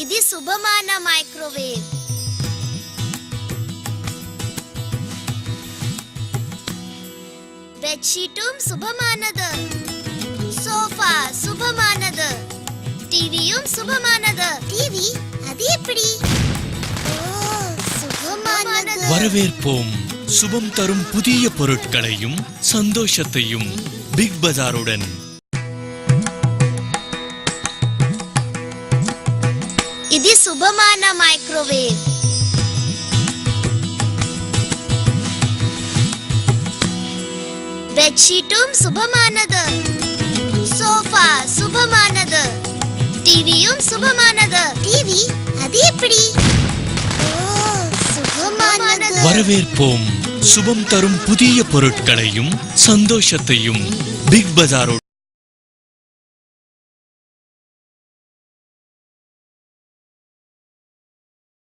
ఇది శుభమాన microwave. ബെഡ്ഷീറ്റും ശുഭമാനത്, sofa ശുഭമാനത്, டிவியும் சுபமானது. TV அது எப்படி? சுபமானது. வரவேற்போம் சுபம் தரும் புதிய பொருட்களையும் சந்தோஷத்தையும் பிக் பஜாருடன். ఇది శుభమాన మైక్రోవేవ్. బెడ్షీటుம் சுபமானது, சோஃபா சுபமானது, டிவியும் சுபமானது. டிவி அது எப்படி? சுபமானது. வரவேற்போம் சுபம் தரும் புதிய பொருட்களையும் சந்தோஷத்தையும் பிக் பஜாருடன்.